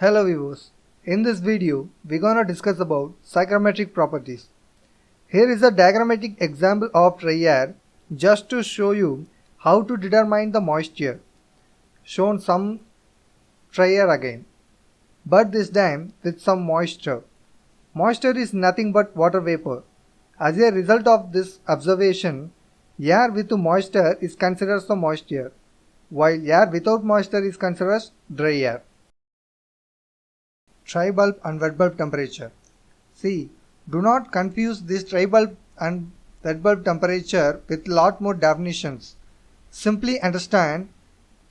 Hello viewers, in this video we're gonna discuss about psychrometric properties. Here is a diagrammatic example of dry air just to show you how to determine the moisture. Shown some dry air again, but this time with some moisture. Moisture is nothing but water vapor. As a result of this observation, air with moisture is considered as the moisture, while air without moisture is considered as dry air. Dry bulb and wet bulb temperature. See, do not confuse this dry bulb and wet bulb temperature with lot more definitions. Simply understand,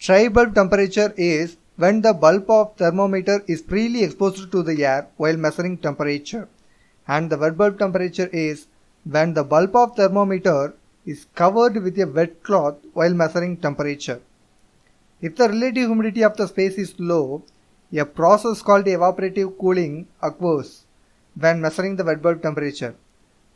dry bulb temperature is when the bulb of thermometer is freely exposed to the air while measuring temperature, and the wet bulb temperature is when the bulb of thermometer is covered with a wet cloth while measuring temperature. If the relative humidity of the space is low, a process called evaporative cooling occurs when measuring the wet bulb temperature.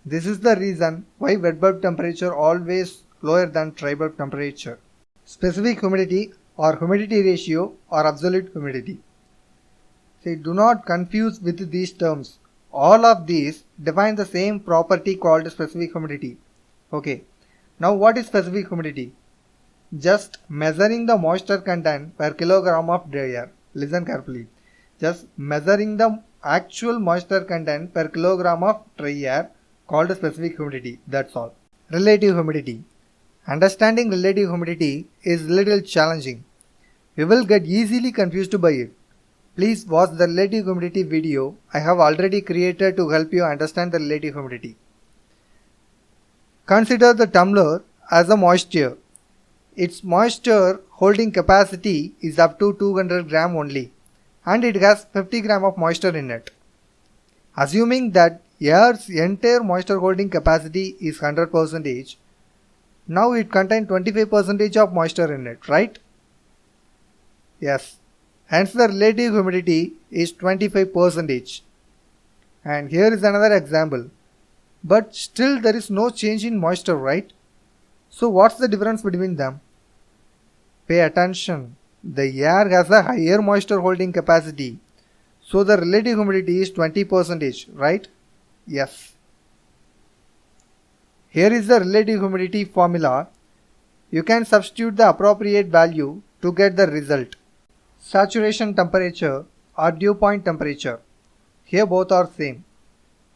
This is the reason why wet bulb temperature always lower than dry bulb temperature. Specific humidity or humidity ratio or absolute humidity. See, do not confuse with these terms. All of these define the same property called specific humidity. Okay. Now what is specific humidity? Just measuring the moisture content per kilogram of dry air. Listen carefully. Just measuring the actual moisture content per kilogram of dry air called specific humidity. That's all. Relative humidity. Understanding relative humidity is little challenging. You will get easily confused by it. Please watch the relative humidity video I have already created to help you understand the relative humidity. Consider the tumbler as a moisture. Its moisture holding capacity is up to 200 gram only, and it has 50 gram of moisture in it. Assuming that air's entire moisture holding capacity is 100%, now it contains 25% of moisture in it, right? Yes. Hence the relative humidity is 25%. And here is another example. But still there is no change in moisture, right? So what's the difference between them? Pay attention. The air has a higher moisture holding capacity. So the relative humidity is 20%, right? Yes. Here is the relative humidity formula. You can substitute the appropriate value to get the result. Saturation temperature or dew point temperature. Here both are same.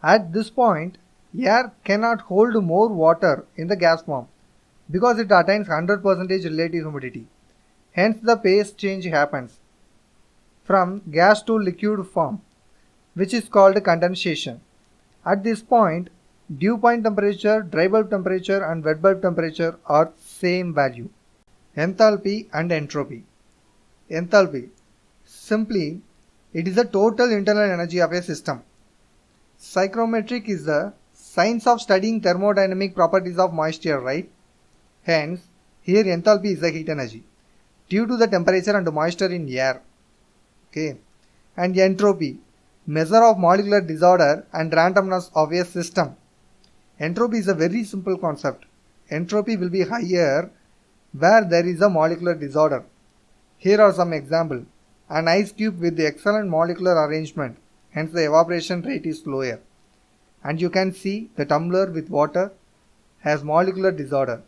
At this point, air cannot hold more water in the gas form because it attains 100% relative humidity. Hence the phase change happens from gas to liquid form, which is called condensation. At this point, dew point temperature, dry bulb temperature and wet bulb temperature are same value. Enthalpy and entropy. Enthalpy. Simply, it is the total internal energy of a system. Psychrometric is the science of studying thermodynamic properties of moisture, right? Hence, here enthalpy is the heat energy due to the temperature and moisture in air. Okay. And entropy, measure of molecular disorder and randomness of a system. Entropy is a very simple concept. Entropy will be higher where there is a molecular disorder. Here are some examples. An ice cube with the excellent molecular arrangement, hence the evaporation rate is lower. And you can see the tumbler with water has molecular disorder.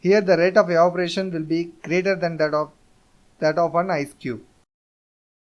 Here the rate of evaporation will be greater than that of an ice cube.